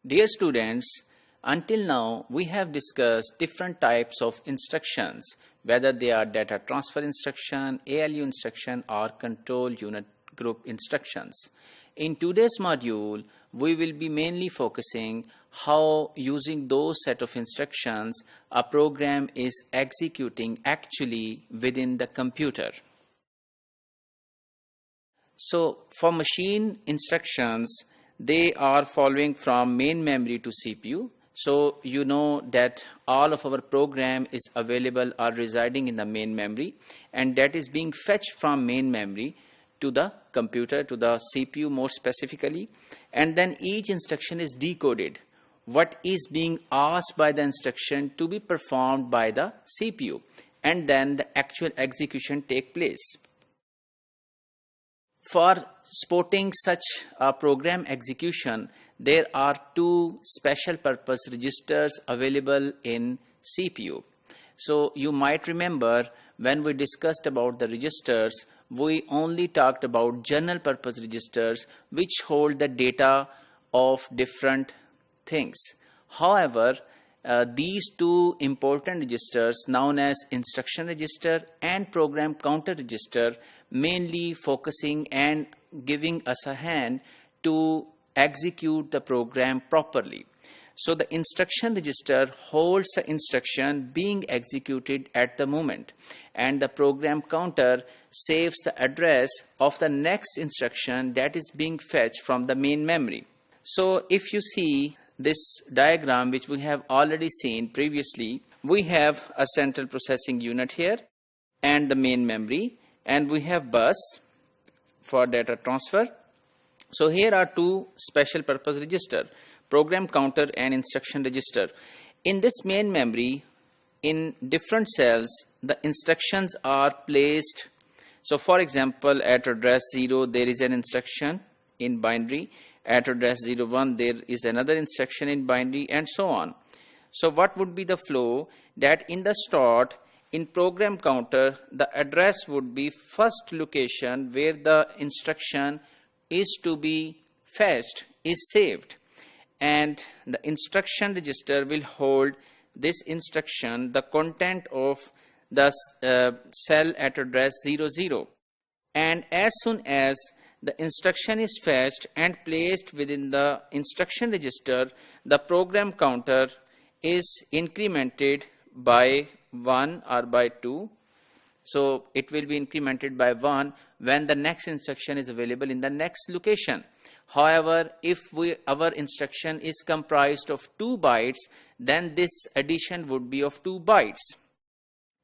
Dear students, until now we have discussed different types of instructions, whether they are data transfer instruction, ALU instruction or control unit group instructions. In today's module, we will be mainly focusing how using those set of instructions a program is executing actually within the computer. So for machine instructions, they are following from main memory to CPU. So you know that all of our program is available or residing in the main memory, and that is being fetched from main memory to the computer, to the CPU more specifically, and then each instruction is decoded. What is being asked by the instruction to be performed by the CPU, and then the actual execution take place. For supporting such a program execution, there are two special purpose registers available in CPU. So you might remember when we discussed about the registers, we only talked about general purpose registers which hold the data of different things. However, these two important registers known as instruction register and program counter register mainly focusing and giving us a hand to execute the program properly. So the instruction register holds the instruction being executed at the moment, and the program counter saves the address of the next instruction that is being fetched from the main memory. So if you see this diagram which we have already seen previously, we have a central processing unit here and the main memory, and we have bus for data transfer. So here are two special purpose register, program counter and instruction register. In this main memory, in different cells, the instructions are placed. So for example, at address 0 there is an instruction in binary, at address 01 there is another instruction in binary, and so on. So what would be the flow? That in the start, in program counter, the address would be first location where the instruction is to be fetched is saved, and the instruction register will hold this instruction, the content of the cell at address 00, and as soon as the instruction is fetched and placed within the instruction register, the program counter is incremented by 1 or by 2. So it will be incremented by 1 when the next instruction is available in the next location. However, if our instruction is comprised of 2 bytes, then this addition would be of 2 bytes.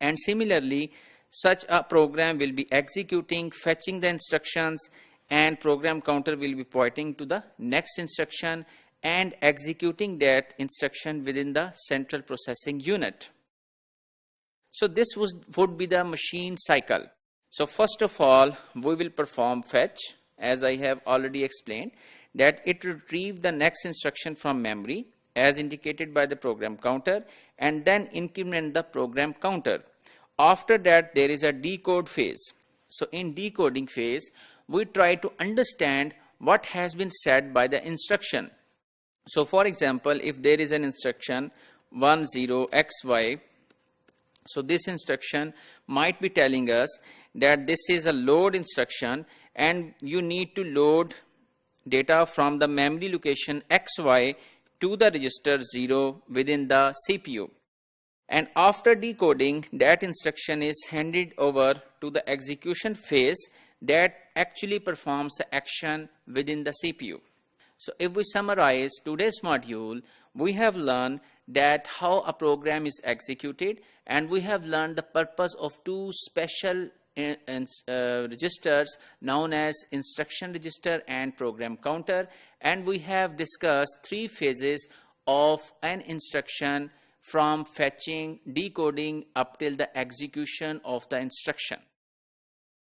And similarly, such a program will be executing, fetching the instructions, and program counter will be pointing to the next instruction and executing that instruction within the central processing unit. So this would be the machine cycle. So first of all, we will perform fetch, as I have already explained, that it retrieve the next instruction from memory as indicated by the program counter, and then increment the program counter. After that, there is a decode phase. So in decoding phase, we try to understand what has been said by the instruction. So for example, if there is an instruction 10xy, so this instruction might be telling us that this is a load instruction and you need to load data from the memory location xy to the register 0 within the CPU. And after decoding, that instruction is handed over to the execution phase that actually performs the action within the CPU. So if we summarize today's module, we have learned that how a program is executed, and we have learned the purpose of two special registers known as instruction register and program counter, and we have discussed 3 phases of an instruction from fetching, decoding up till the execution of the instruction.